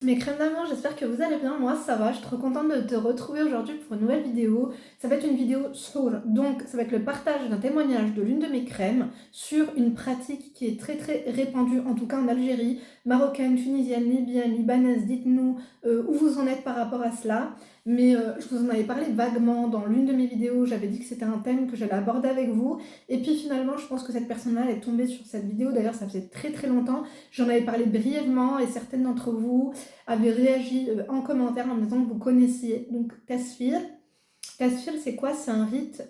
Mes crèmes d'amour, j'espère que vous allez bien. Moi, ça va. Je suis trop contente de te retrouver aujourd'hui pour une nouvelle vidéo. Ça va être une vidéo sur, donc ça va être le partage d'un témoignage de l'une de mes crèmes sur une pratique qui est très très répandue, en tout cas en Algérie, marocaine, tunisienne, libyenne, libanaise. Dites-nous où vous en êtes par rapport à cela. Mais je vous en avais parlé vaguement dans l'une de mes vidéos. J'avais dit que c'était un thème que j'allais aborder avec vous. Et puis finalement, je pense que cette personne-là elle est tombée sur cette vidéo. D'ailleurs, ça faisait très très longtemps. J'en avais parlé brièvement et certaines d'entre vous avait réagi en commentaire en me disant que vous connaissiez. Donc Tasfir. Tasfir, c'est quoi? C'est un rite,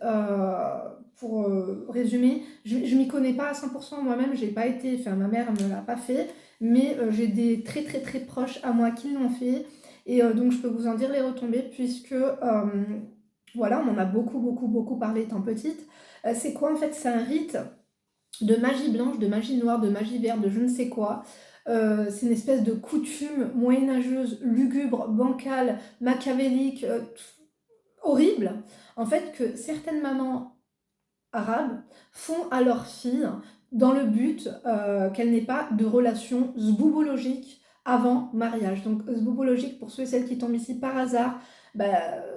pour résumer, je m'y connais pas à 100% moi-même, j'ai pas été, enfin ma mère ne l'a pas fait, mais j'ai des très très très proches à moi qui l'ont fait, et donc je peux vous en dire les retombées, puisque voilà, on en a beaucoup beaucoup beaucoup parlé étant petite. C'est quoi en fait? C'est un rite de magie blanche, de magie noire, de magie verte, de je ne sais quoi. C'est une espèce de coutume moyenâgeuse, lugubre, bancale, machiavélique, horrible, en fait, que certaines mamans arabes font à leurs filles dans le but qu'elles n'aient pas de relation zboubologique avant mariage. Donc zboubologique, pour ceux et celles qui tombent ici par hasard, bah,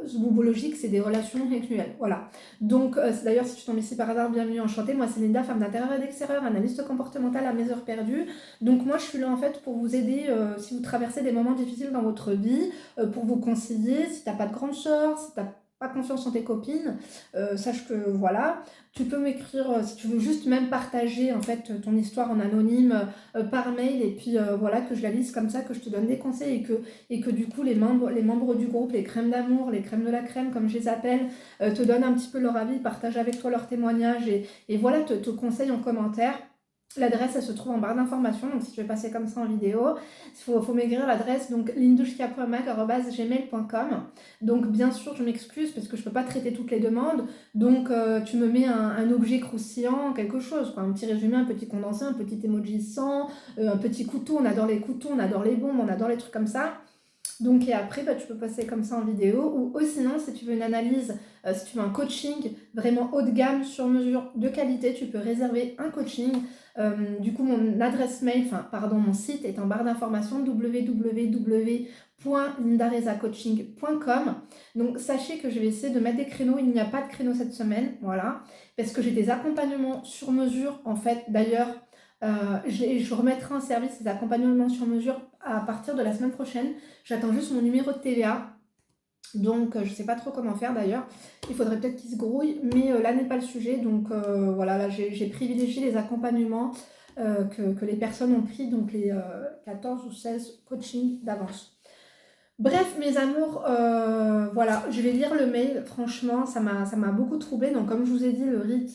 zboubologique, c'est des relations sexuelles. Voilà. Donc, d'ailleurs, si tu tombes ici par hasard, bienvenue, enchantée. Moi, c'est Linda, femme d'intérieur et d'extérieur, analyste comportementale à mes heures perdues. Donc, moi, je suis là en fait pour vous aider si vous traversez des moments difficiles dans votre vie, pour vous conseiller. Si t'as pas de grande sœur, si t'as pas confiance en tes copines, sache que voilà. Tu peux m'écrire si tu veux juste même partager en fait ton histoire en anonyme par mail, et puis voilà, que je la lise comme ça, que je te donne des conseils, et que du coup les membres du groupe, les crèmes d'amour, les crèmes de la crème comme je les appelle, te donnent un petit peu leur avis, partagent avec toi leurs témoignages, et voilà, te conseillent en commentaire. L'adresse, elle se trouve en barre d'informations, donc si tu veux passer comme ça en vidéo, faut m'écrire l'adresse, donc lindouchka.mag@gmail.com. Donc bien sûr, je m'excuse parce que je peux pas traiter toutes les demandes, donc tu me mets un objet croustillant, quelque chose, quoi, un petit résumé, un petit condensé, un petit emoji sang, un petit couteau, on adore les couteaux, on adore les bombes, on adore les trucs comme ça. Donc, et après, bah, tu peux passer comme ça en vidéo, ou sinon, si tu veux une analyse, si tu veux un coaching vraiment haut de gamme, sur mesure, de qualité, tu peux réserver un coaching. Du coup, mon adresse mail, enfin, pardon, mon site est en barre d'informations, www.lindarezacoaching.com. Donc, sachez que je vais essayer de mettre des créneaux. Il n'y a pas de créneau cette semaine, voilà, parce que j'ai des accompagnements sur mesure, en fait, d'ailleurs. Je remettrai en service ces accompagnements sur mesure à partir de la semaine prochaine. J'attends juste mon numéro de TVA. Donc, je ne sais pas trop comment faire d'ailleurs. Il faudrait peut-être qu'il se grouille, mais là n'est pas le sujet. Donc, voilà, là j'ai privilégié les accompagnements que les personnes ont pris, donc les 14 ou 16 coachings d'avance. Bref, mes amours, voilà, je vais lire le mail. Franchement, ça m'a beaucoup troublée. Donc, comme je vous ai dit, le rite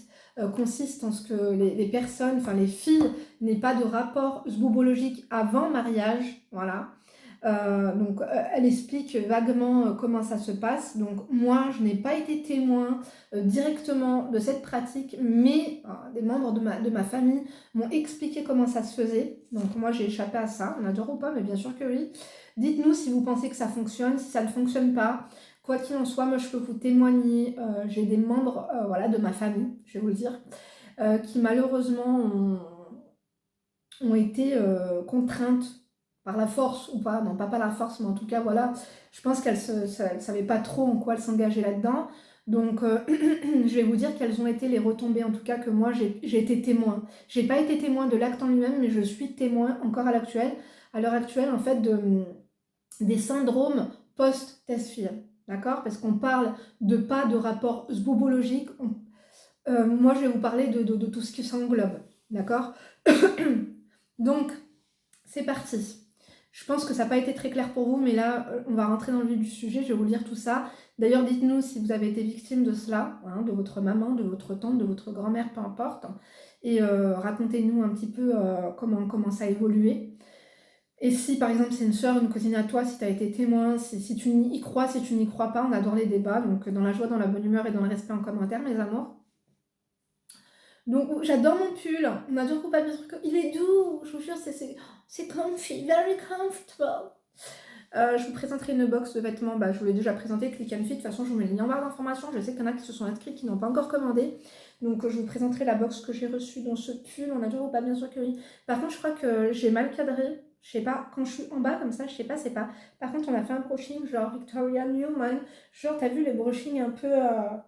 consiste en ce que les personnes, enfin les filles, n'aient pas de rapport zboubologique avant mariage. Voilà. Donc, elle explique vaguement comment ça se passe. Donc, moi, je n'ai pas été témoin directement de cette pratique, mais des membres de ma famille m'ont expliqué comment ça se faisait. Donc, moi, j'ai échappé à ça. On adore ou pas, mais bien sûr que oui. Dites-nous si vous pensez que ça fonctionne, si ça ne fonctionne pas. Quoi qu'il en soit, moi, je peux vous témoigner. J'ai des membres voilà, de ma famille, je vais vous le dire, qui malheureusement ont été contraintes par la force ou pas, non pas par la force, mais en tout cas voilà, je pense qu'elles ne savaient pas trop en quoi elles s'engageaient là-dedans. Donc je vais vous dire quelles ont été les retombées, en tout cas que moi j'ai été témoin. J'ai pas été témoin de l'acte en lui-même, mais je suis témoin encore à l'heure actuelle en fait des syndromes post-Tesfir. D'accord? Parce qu'on parle de pas de rapport zbobologique. Moi je vais vous parler de tout ce qui s'englobe. D'accord? Donc, c'est parti. Je pense que ça n'a pas été très clair pour vous, mais là, on va rentrer dans le vif du sujet, je vais vous lire tout ça. D'ailleurs, dites-nous si vous avez été victime de cela, hein, de votre maman, de votre tante, de votre grand-mère, peu importe. Et racontez-nous un petit peu comment ça a évolué. Et si, par exemple, c'est une soeur, une cousine à toi, si tu as été témoin, si tu y crois, si tu n'y crois pas, on adore les débats. Donc, dans la joie, dans la bonne humeur et dans le respect en commentaire, mes amours. Donc j'adore mon pull, on adore ou pas, bien sûr qu'il est doux, je vous jure, c'est comfy, very comfortable. Je vous présenterai une box de vêtements, je vous l'ai déjà présenté, Click and Fit, de toute façon je vous mets le lien en barre d'informations, je sais qu'il y en a qui se sont inscrits, qui n'ont pas encore commandé, donc je vous présenterai la box que j'ai reçue dans ce pull, on adore ou pas, bien sûr que oui. Par contre je crois que j'ai mal cadré, Je sais pas, quand je suis en bas comme ça, je sais pas, c'est pas... Par contre, on a fait un brushing genre Victoria Newman. Genre, t'as vu les brushings un peu à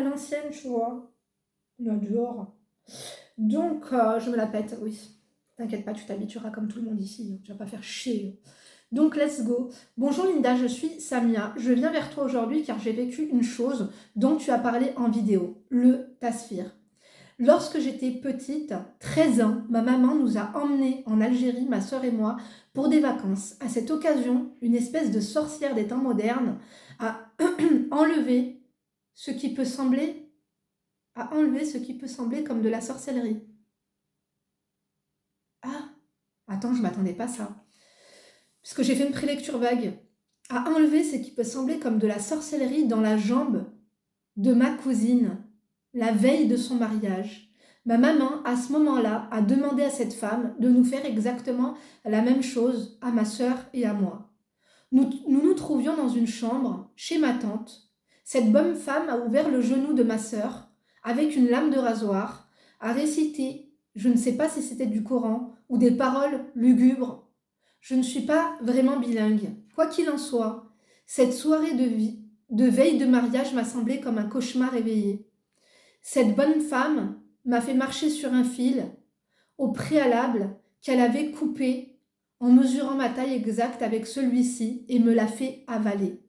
l'ancienne, tu vois. On adore. Donc, je me la pète, oui. T'inquiète pas, tu t'habitueras comme tout le monde ici. Tu vas pas faire chier. Donc, let's go. Bonjour Linda, je suis Samia. Je viens vers toi aujourd'hui car j'ai vécu une chose dont tu as parlé en vidéo, le tasfir. Lorsque j'étais petite, 13 ans, ma maman nous a emmenés en Algérie, ma soeur et moi, pour des vacances. À cette occasion, une espèce de sorcière des temps modernes a enlevé ce qui peut sembler, comme de la sorcellerie. Ah, attends, je m'attendais pas à ça. Parce que j'ai fait une prélecture vague. A enlevé ce qui peut sembler comme de la sorcellerie dans la jambe de ma cousine, la veille de son mariage. Ma maman, à ce moment-là, a demandé à cette femme de nous faire exactement la même chose à ma sœur et à moi. Nous trouvions dans une chambre, chez ma tante. Cette bonne femme a ouvert le genou de ma sœur, avec une lame de rasoir, a récité, je ne sais pas si c'était du Coran ou des paroles lugubres. Je ne suis pas vraiment bilingue. Quoi qu'il en soit, cette soirée de veille de mariage m'a semblé comme un cauchemar éveillé. Cette bonne femme m'a fait marcher sur un fil, au préalable, qu'elle avait coupé en mesurant ma taille exacte avec celui-ci et me l'a fait avaler.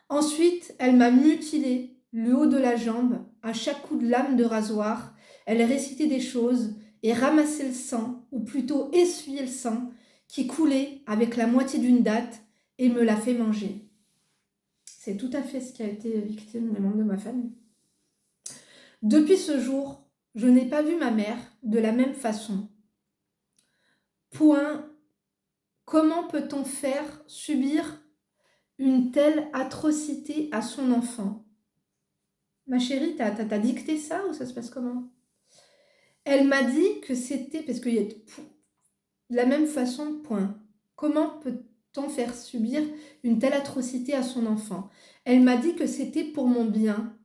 Ensuite, elle m'a mutilé le haut de la jambe à chaque coup de lame de rasoir. Elle récitait des choses et ramassait le sang, ou plutôt essuyait le sang, qui coulait avec la moitié d'une date et me l'a fait manger. C'est tout à fait ce qui a été victime des membres de ma famille. Depuis ce jour, je n'ai pas vu ma mère de la même façon. Point. Comment peut-on faire subir une telle atrocité à son enfant? Ma chérie, t'as dicté ça ou ça se passe comment? Elle m'a dit que c'était, parce qu'il y a de la même façon, point. Comment peut-on faire subir une telle atrocité à son enfant? Elle m'a dit que c'était pour mon bien.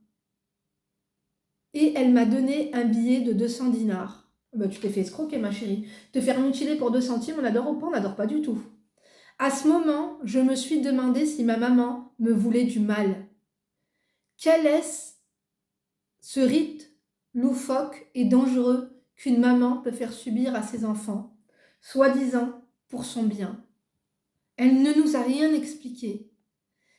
Et elle m'a donné un billet de 200 dinars. Bah, tu t'es fait escroquer, ma chérie. Te faire mutiler pour 2 centimes, on adore ou pas? On n'adore pas du tout. À ce moment, je me suis demandé si ma maman me voulait du mal. Quel est ce rite loufoque et dangereux qu'une maman peut faire subir à ses enfants, soi-disant pour son bien? Elle ne nous a rien expliqué.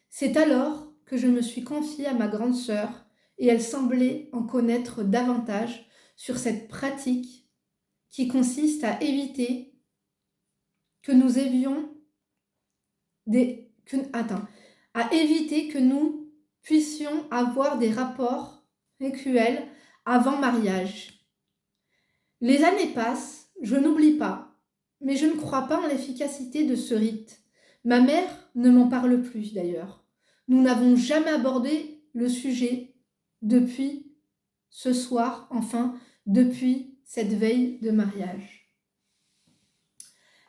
C'est alors que je me suis confiée à ma grande sœur et elle semblait en connaître davantage sur cette pratique qui consiste à éviter que nous ayons à éviter que nous puissions avoir des rapports sexuels avant mariage. Les années passent, je n'oublie pas, mais je ne crois pas en l'efficacité de ce rite. Ma mère ne m'en parle plus d'ailleurs. Nous n'avons jamais abordé le sujet depuis ce soir, enfin, depuis cette veille de mariage.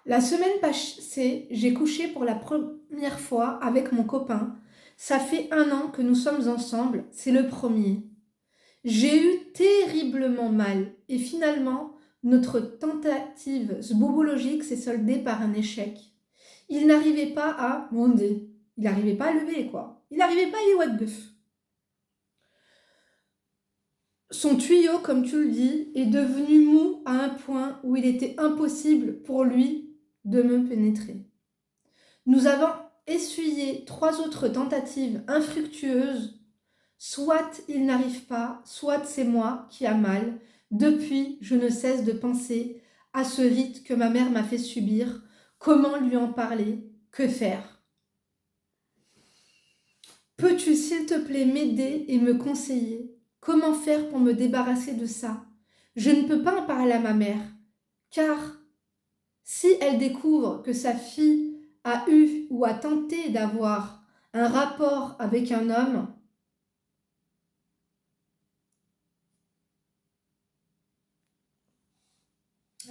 La semaine passée, j'ai couché pour la première fois avec mon copain. Ça fait 1 an que nous sommes ensemble, c'est le premier. J'ai eu terriblement mal et finalement, notre tentative sbobologique s'est soldée par un échec. Il n'arrivait pas à monter. Il n'arrivait pas à lever, quoi. Il n'arrivait pas à y what the f. Son tuyau, comme tu le dis, est devenu mou à un point où il était impossible pour lui de me pénétrer. Nous avons essuyé 3 autres tentatives infructueuses. Soit il n'arrive pas, soit c'est moi qui a mal. Depuis, je ne cesse de penser à ce rite que ma mère m'a fait subir. Comment lui en parler? Que faire? Peux-tu, s'il te plaît, m'aider et me conseiller? Comment faire pour me débarrasser de ça? Je ne peux pas en parler à ma mère, car si elle découvre que sa fille a eu ou a tenté d'avoir un rapport avec un homme,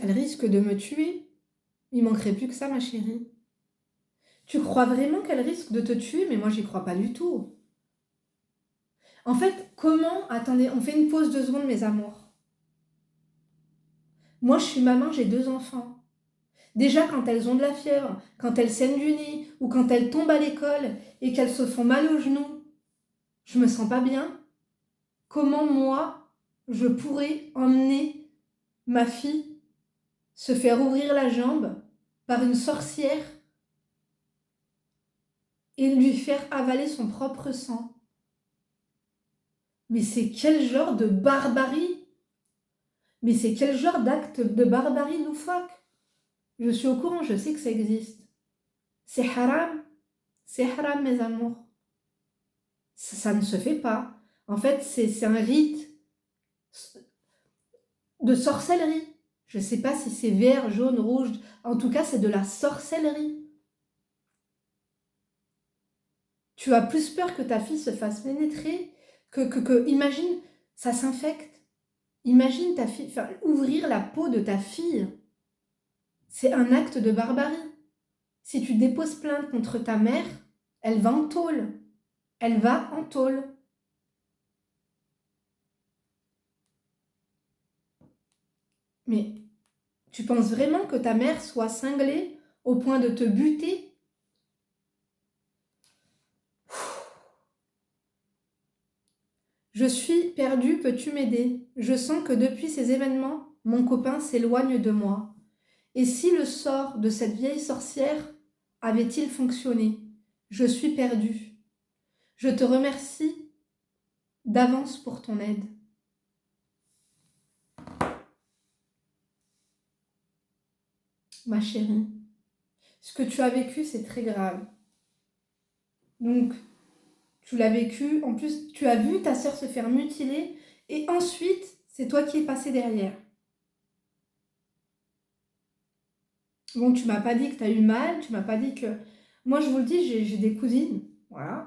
elle risque de me tuer. Il manquerait plus que ça, ma chérie. Tu crois vraiment qu'elle risque de te tuer? Mais moi, j'y crois pas du tout. En fait, comment... Attendez, on fait une pause 2 secondes, mes amours. Moi, je suis maman, j'ai 2 enfants. Déjà, quand elles ont de la fièvre, quand elles saignent du nez ou quand elles tombent à l'école et qu'elles se font mal aux genoux, je me sens pas bien. Comment moi, je pourrais emmener ma fille se faire ouvrir la jambe par une sorcière et lui faire avaler son propre sang? Mais c'est quel genre de barbarie? Mais c'est quel genre d'acte de barbarie loufoque? Je suis au courant, je sais que ça existe. C'est haram, mes amours. Ça ne se fait pas. En fait, c'est un rite de sorcellerie. Je ne sais pas si c'est vert, jaune, rouge. En tout cas, c'est de la sorcellerie. Tu as plus peur que ta fille se fasse pénétrer imagine, ça s'infecte. Imagine ta fille, enfin, ouvrir la peau de ta fille. C'est un acte de barbarie. Si tu déposes plainte contre ta mère, elle va en tôle. Elle va en tôle. Mais tu penses vraiment que ta mère soit cinglée au point de te buter? Je suis perdue, peux-tu m'aider? Je sens que depuis ces événements, mon copain s'éloigne de moi. Et si le sort de cette vieille sorcière avait-il fonctionné? Je suis perdue. Je te remercie d'avance pour ton aide. Ma chérie, ce que tu as vécu, c'est très grave. Donc, tu l'as vécu, en plus, tu as vu ta sœur se faire mutiler, et ensuite, c'est toi qui es passé derrière. Bon, tu m'as pas dit que tu as eu mal, tu m'as pas dit que... Moi, je vous le dis, j'ai des cousines, voilà,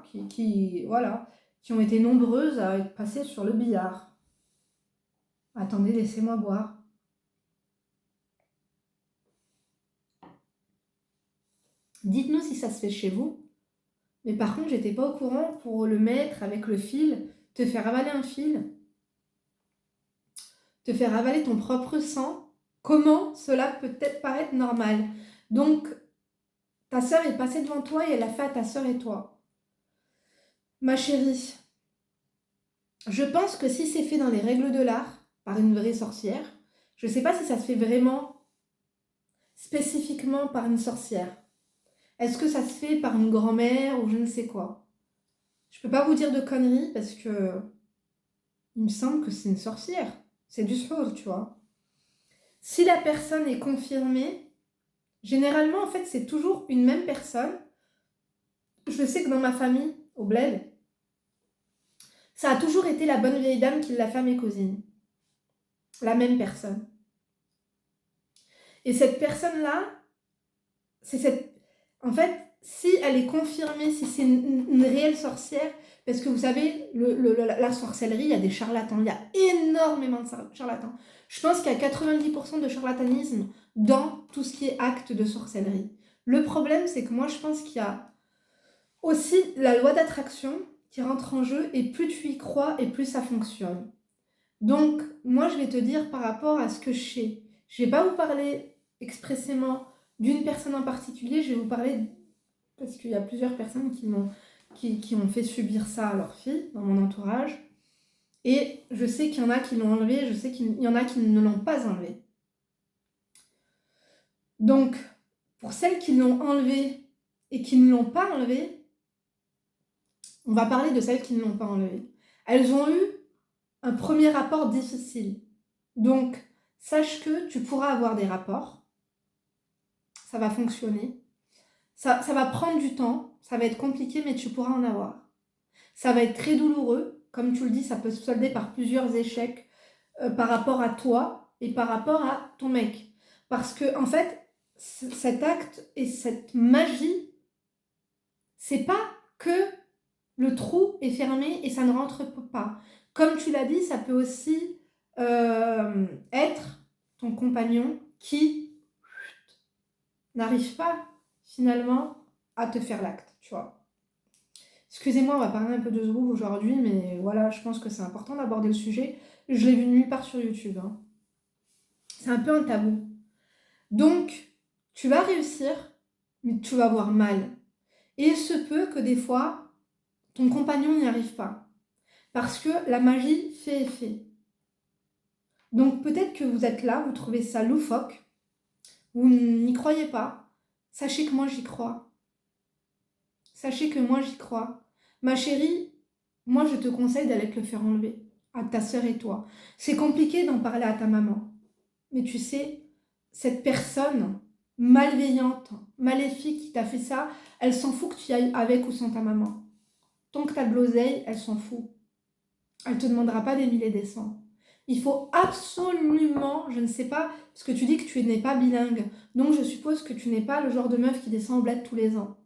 voilà, qui ont été nombreuses à être passées sur le billard. Attendez, laissez-moi boire. Dites-nous si ça se fait chez vous. Mais par contre, j'étais pas au courant pour le mettre avec le fil, te faire avaler un fil, te faire avaler ton propre sang. Comment cela peut-être paraître normal? Donc, ta sœur est passée devant toi et elle a fait à ta sœur et toi. Ma chérie, je pense que si c'est fait dans les règles de l'art, par une vraie sorcière, je sais pas si ça se fait vraiment spécifiquement par une sorcière. Est-ce que ça se fait par une grand-mère ou je ne sais quoi? Je peux pas vous dire de conneries parce que il me semble que c'est une sorcière. C'est du chose, tu vois. Si la personne est confirmée, généralement, en fait, c'est toujours une même personne. Je sais que dans ma famille, au bled, ça a toujours été la bonne vieille dame qui l'a fait à mes cousines. La même personne. Et cette personne-là, c'est cette... En fait, si elle est confirmée, si c'est une réelle sorcière, parce que vous savez, la sorcellerie, il y a des charlatans. Il y a énormément de charlatans. Je pense qu'il y a 90% de charlatanisme dans tout ce qui est acte de sorcellerie. Le problème, c'est que moi, je pense qu'il y a aussi la loi d'attraction qui rentre en jeu, et plus tu y crois, et plus ça fonctionne. Donc, moi, je vais te dire par rapport à ce que je sais. Je ne vais pas vous parler expressément d'une personne en particulier, je vais vous parler, parce qu'il y a plusieurs personnes qui ont fait subir ça à leur fille, dans mon entourage. Et je sais qu'il y en a qui l'ont enlevé, je sais qu'il y en a qui ne l'ont pas enlevé. Donc, pour celles qui l'ont enlevé et qui ne l'ont pas enlevé, on va parler de celles qui ne l'ont pas enlevé. Elles ont eu un premier rapport difficile. Donc, sache que tu pourras avoir des rapports. Ça va fonctionner. Ça va prendre du temps. Ça va être compliqué, mais tu pourras en avoir. Ça va être très douloureux. Comme tu le dis, ça peut se solder par plusieurs échecs par rapport à toi et par rapport à ton mec. Parce que, en fait, cet acte et cette magie, c'est pas que le trou est fermé et ça ne rentre pas. Comme tu l'as dit, ça peut aussi être ton compagnon qui n'arrive pas finalement à te faire l'acte, tu vois. Excusez-moi, on va parler un peu de Zouv aujourd'hui, mais voilà, je pense que c'est important d'aborder le sujet. Je l'ai vu nulle part sur YouTube. Hein. C'est un peu un tabou. Donc, tu vas réussir, mais tu vas avoir mal. Et il se peut que des fois, ton compagnon n'y arrive pas. Parce que la magie fait effet. Donc peut-être que vous êtes là, vous trouvez ça loufoque, vous n'y croyez pas. Sachez que moi j'y crois. Sachez que moi j'y crois. Ma chérie, moi je te conseille d'aller te le faire enlever. À ta sœur et toi. C'est compliqué d'en parler à ta maman. Mais tu sais, cette personne malveillante, maléfique qui t'a fait ça, elle s'en fout que tu y ailles avec ou sans ta maman. Tant que t'as de l'oseille, elle s'en fout. Elle ne te demandera pas des milliers et des cents. Il faut absolument, je ne sais pas, parce que tu dis que tu n'es pas bilingue, donc je suppose que tu n'es pas le genre de meuf qui descend au bled tous les ans.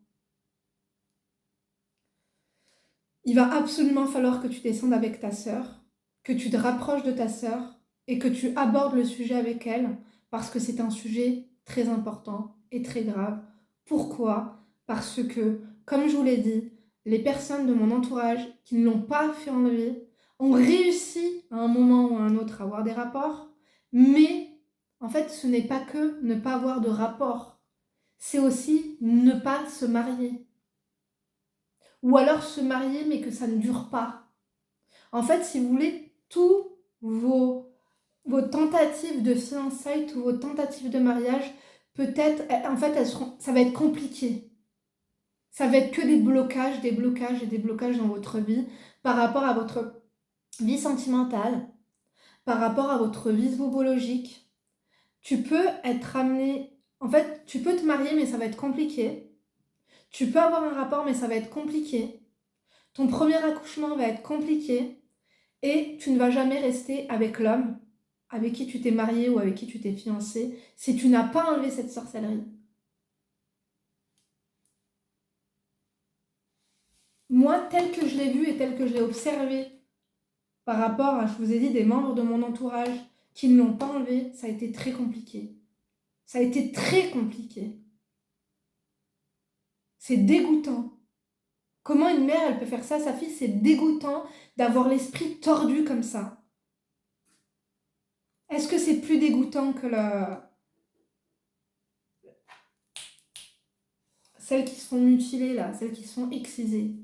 Il va absolument falloir que tu descendes avec ta sœur, que tu te rapproches de ta sœur et que tu abordes le sujet avec elle, parce que c'est un sujet très important et très grave. Pourquoi? Parce que, comme je vous l'ai dit, les personnes de mon entourage qui ne l'ont pas fait enlever ont réussi à un moment ou à un autre à avoir des rapports, mais en fait ce n'est pas que ne pas avoir de rapport, c'est aussi ne pas se marier. Ou alors se marier mais que ça ne dure pas. En fait, si vous voulez, tous vos tentatives de fiançailles, toutes vos tentatives de mariage, peut-être, en fait, ça va être compliqué. Ça va être que des blocages et des blocages dans votre vie par rapport à votre vie sentimentale, par rapport à votre vie zoobologique. Tu peux être amené, en fait, tu peux te marier mais ça va être compliqué. Tu peux avoir un rapport mais ça va être compliqué. Ton premier accouchement va être compliqué et tu ne vas jamais rester avec l'homme avec qui tu t'es marié ou avec qui tu t'es fiancé si tu n'as pas enlevé cette sorcellerie. Moi, tel que je l'ai vu et tel que je l'ai observé par rapport à, je vous ai dit, des membres de mon entourage qui ne l'ont pas enlevé, ça a été très compliqué. Ça a été très compliqué. C'est dégoûtant. Comment une mère, elle peut faire ça à sa fille? C'est dégoûtant d'avoir l'esprit tordu comme ça. Est-ce que c'est plus dégoûtant que celles qui se font mutiler, là, celles qui se font exciser?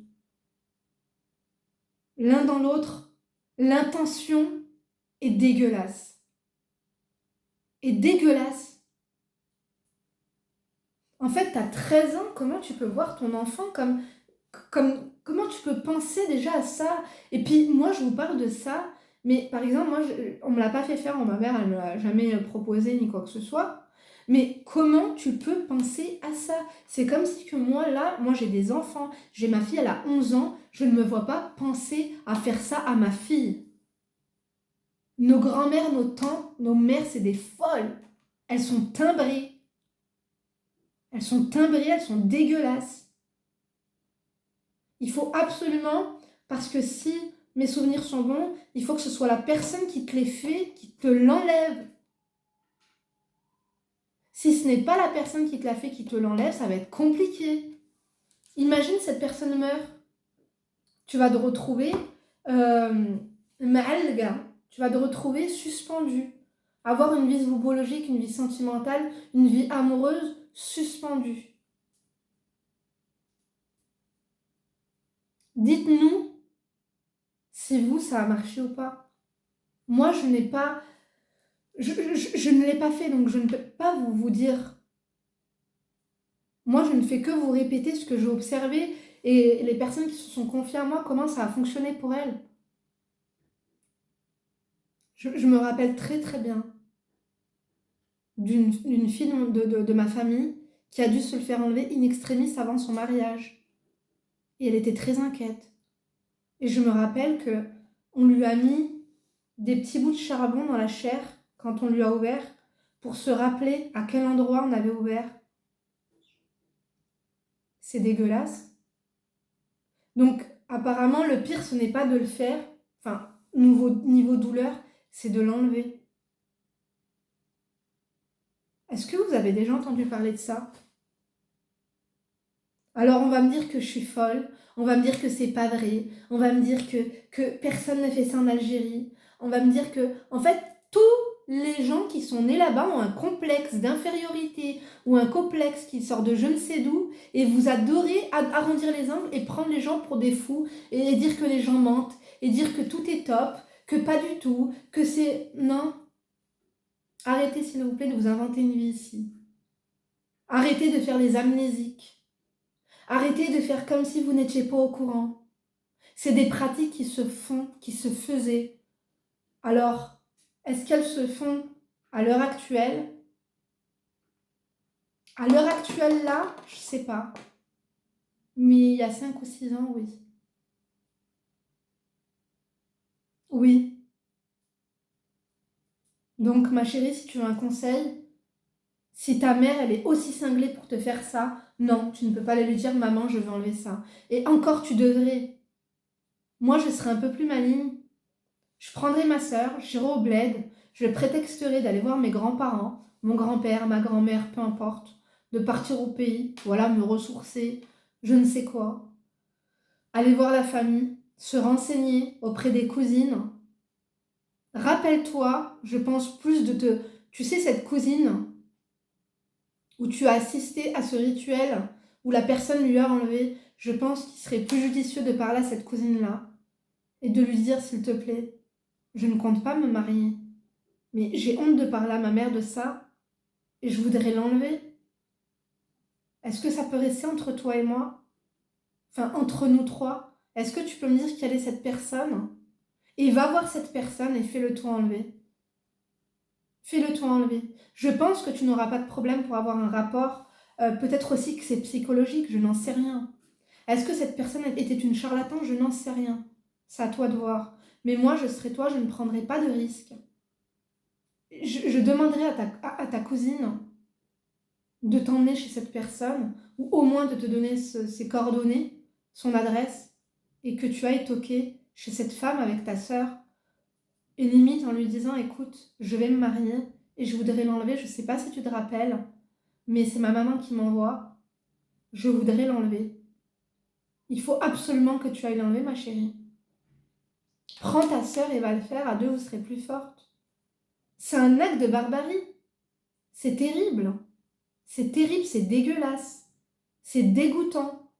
L'un dans l'autre, l'intention est dégueulasse. Et dégueulasse. En fait, t'as 13 ans, comment tu peux voir ton enfant comment tu peux penser déjà à ça? Et puis, moi, je vous parle de ça, mais par exemple, moi, on me l'a pas fait faire, ma mère, elle me l'a jamais proposé, ni quoi que ce soit. Mais comment tu peux penser à ça? C'est comme si que moi, là, moi, j'ai des enfants, j'ai ma fille, elle a 11 ans, je ne me vois pas penser à faire ça à ma fille. Nos grands-mères, nos tantes, nos mères, c'est des folles. Elles sont timbrées. Elles sont timbrées, elles sont dégueulasses. Il faut absolument, parce que si mes souvenirs sont bons, il faut que ce soit la personne qui te les fait, qui te l'enlève. Si ce n'est pas la personne qui te l'a fait, qui te l'enlève, ça va être compliqué. Imagine cette personne meurt. Tu vas te retrouver ma'alga. Tu vas te retrouver suspendu. Avoir une vie zoobologique, une vie sentimentale, une vie amoureuse suspendue. Dites-nous si vous, ça a marché ou pas. Moi, je n'ai pas... Je ne l'ai pas fait, donc je ne peux pas vous dire. Moi, je ne fais que vous répéter ce que j'ai observé et les personnes qui se sont confiées à moi, comment ça a fonctionné pour elles. Je me rappelle très très bien d'une fille de ma famille qui a dû se le faire enlever in extremis avant son mariage. Et elle était très inquiète. Et je me rappelle que on lui a mis des petits bouts de charbon dans la chair quand on lui a ouvert pour se rappeler à quel endroit on avait ouvert. C'est dégueulasse. Donc apparemment le pire ce n'est pas de le faire, enfin niveau douleur, c'est de l'enlever. Est-ce que vous avez déjà entendu parler de ça? Alors on va me dire que je suis folle, on va me dire que c'est pas vrai, on va me dire que personne n'a fait ça en Algérie, on va me dire que, en fait, tous les gens qui sont nés là-bas ont un complexe d'infériorité ou un complexe qui sort de je ne sais d'où et vous adorez arrondir les angles et prendre les gens pour des fous et dire que les gens mentent et dire que tout est top, que pas du tout, que c'est... Non. Arrêtez s'il vous plaît de vous inventer une vie ici. Arrêtez de faire les amnésiques. Arrêtez de faire comme si vous n'étiez pas au courant. C'est des pratiques qui se font, qui se faisaient. Alors, est-ce qu'elles se font à l'heure actuelle? À l'heure actuelle, là, je sais pas. Mais il y a 5 ou 6 ans, oui. Oui. Donc, ma chérie, si tu veux un conseil, si ta mère, elle est aussi cinglée pour te faire ça, non, tu ne peux pas aller lui dire, maman, je veux enlever ça. Et encore, tu devrais. Moi, je serais un peu plus maligne. Je prendrai ma sœur, j'irai au bled, je prétexterai d'aller voir mes grands-parents, mon grand-père, ma grand-mère, peu importe, de partir au pays, voilà, me ressourcer, je ne sais quoi. Aller voir la famille, se renseigner auprès des cousines. Rappelle-toi, je pense plus de te... Tu sais, cette cousine où tu as assisté à ce rituel, où la personne lui a enlevé, je pense qu'il serait plus judicieux de parler à cette cousine-là et de lui dire, s'il te plaît, je ne compte pas me marier. Mais j'ai honte de parler à ma mère de ça et je voudrais l'enlever. Est-ce que ça peut rester entre toi et moi? Enfin, entre nous trois? Est-ce que tu peux me dire quelle est cette personne? Et va voir cette personne et fais-le toi enlever. Fais-le toi enlever. Je pense que tu n'auras pas de problème pour avoir un rapport. Peut-être aussi que c'est psychologique, je n'en sais rien. Est-ce que cette personne était une charlatan? Je n'en sais rien. C'est à toi de voir. Mais moi, je serais toi, je ne prendrais pas de risque. Je demanderais à ta cousine de t'emmener chez cette personne, ou au moins de te donner ses coordonnées, son adresse, et que tu ailles toquer chez cette femme avec ta sœur, et limite en lui disant, écoute, je vais me marier, et je voudrais l'enlever, je sais pas si tu te rappelles, mais c'est ma maman qui m'envoie, je voudrais l'enlever. Il faut absolument que tu ailles l'enlever, ma chérie. Prends ta sœur et va le faire, à deux vous serez plus forte. C'est un acte de barbarie. C'est terrible. C'est terrible, c'est dégueulasse. C'est dégoûtant.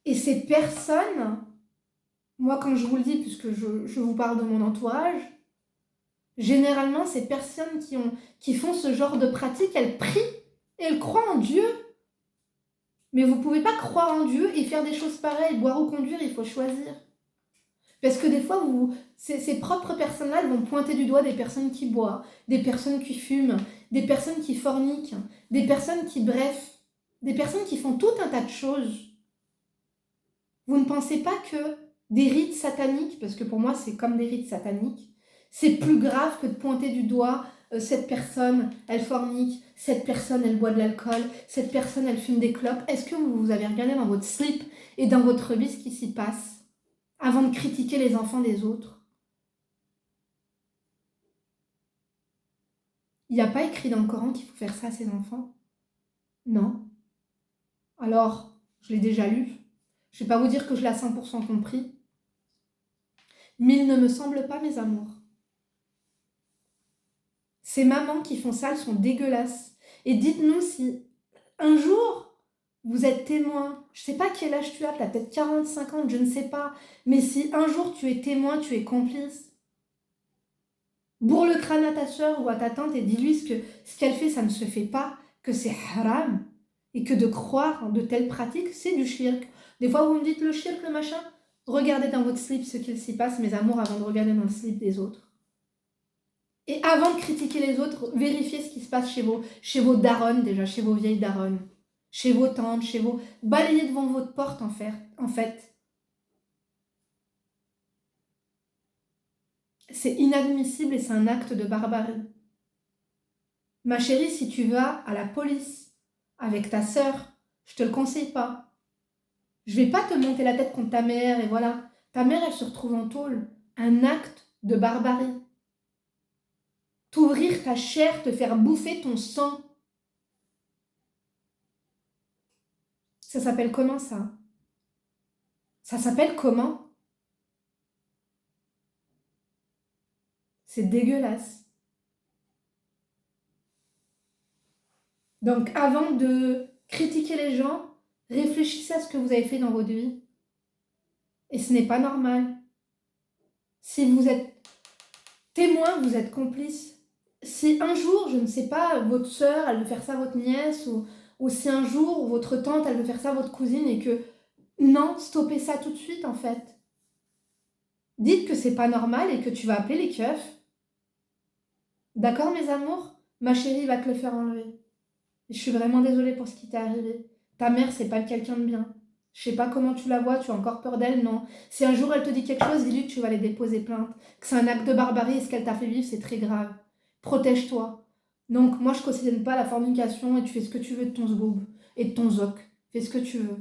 Et ces personnes, moi quand je vous le dis, puisque je vous parle de mon entourage, généralement ces personnes qui font ce genre de pratique, elles prient et elles croient en Dieu. Mais vous ne pouvez pas croire en Dieu et faire des choses pareilles. Boire ou conduire, il faut choisir. Parce que des fois, ces propres personnes-là, elles vont pointer du doigt des personnes qui boivent, des personnes qui fument, des personnes qui forniquent, des personnes qui, bref, des personnes qui font tout un tas de choses. Vous ne pensez pas que des rites sataniques, parce que pour moi c'est comme des rites sataniques, c'est plus grave que de pointer du doigt cette personne, elle fornique, cette personne, elle boit de l'alcool, cette personne, elle fume des clopes. Est-ce que vous avez regardé dans votre slip et dans votre vie ce qui s'y passe avant de critiquer les enfants des autres? Il n'y a pas écrit dans le Coran qu'il faut faire ça à ses enfants? Non. Alors, je l'ai déjà lu. Je ne vais pas vous dire que je l'ai à 100% compris. Mais il ne me semble pas, mes amours. Ces mamans qui font ça, elles sont dégueulasses. Et dites-nous si un jour, vous êtes témoin, je ne sais pas quel âge tu as peut-être 40, 50, je ne sais pas, mais si un jour tu es témoin, tu es complice, bourre le crâne à ta soeur ou à ta tante et dis-lui ce qu'elle fait, ça ne se fait pas, que c'est haram, et que de croire en de telles pratiques, c'est du shirk. Des fois, vous me dites le shirk, le machin, regardez dans votre slip ce qu'il s'y passe, mes amours, avant de regarder dans le slip des autres. Et avant de critiquer les autres, vérifiez ce qui se passe chez vos daronnes déjà, chez vos vieilles daronnes, chez vos tantes, chez vos... Balayez devant votre porte en fait. C'est inadmissible et c'est un acte de barbarie. Ma chérie, si tu vas à la police avec ta sœur, je te le conseille pas. Je vais pas te monter la tête contre ta mère et voilà. Ta mère, elle se retrouve en tôle. Un acte de barbarie. T'ouvrir ta chair, te faire bouffer ton sang. Ça s'appelle comment ça? Ça s'appelle comment? C'est dégueulasse. Donc avant de critiquer les gens, réfléchissez à ce que vous avez fait dans votre vie. Et ce n'est pas normal. Si vous êtes témoin, vous êtes complice. Si un jour, je ne sais pas, votre sœur, elle veut faire ça à votre nièce, ou si un jour, votre tante, elle veut faire ça à votre cousine, et que, non, stoppez ça tout de suite, en fait. Dites que c'est pas normal et que tu vas appeler les keufs. D'accord, mes amours? Ma chérie va te le faire enlever. Je suis vraiment désolée pour ce qui t'est arrivé. Ta mère, c'est pas quelqu'un de bien. Je sais pas comment tu la vois, tu as encore peur d'elle, non. Si un jour elle te dit quelque chose, dis-lui que tu vas aller déposer plainte. Que c'est un acte de barbarie et ce qu'elle t'a fait vivre, c'est très grave. Protège-toi. Donc, moi, je cautionne pas la fornication et tu fais ce que tu veux de ton zboob et de ton zoc. Fais ce que tu veux.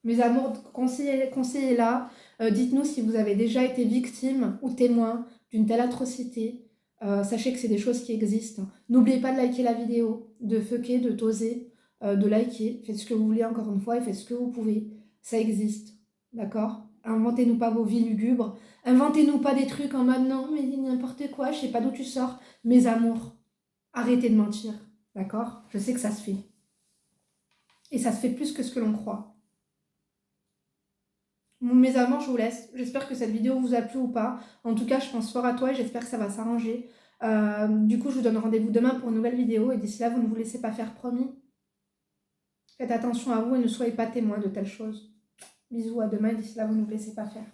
Mes amours, conseillez-la. Dites-nous si vous avez déjà été victime ou témoin d'une telle atrocité. Sachez que c'est des choses qui existent. N'oubliez pas de liker la vidéo, de fucker, de toser, de liker. Faites ce que vous voulez encore une fois et faites ce que vous pouvez. Ça existe. D'accord? Inventez-nous pas vos vies lugubres. Inventez-nous pas des trucs en mode non, mais n'importe quoi, je sais pas d'où tu sors. Mes amours, arrêtez de mentir. D'accord? Je sais que ça se fait. Et ça se fait plus que ce que l'on croit. Mes amours, je vous laisse. J'espère que cette vidéo vous a plu ou pas. En tout cas, je pense fort à toi et j'espère que ça va s'arranger. Du coup, je vous donne rendez-vous demain pour une nouvelle vidéo. Et d'ici là, vous ne vous laissez pas faire, promis. Faites attention à vous et ne soyez pas témoin de telles choses. Bisous, à demain. Et d'ici là, vous ne vous laissez pas faire.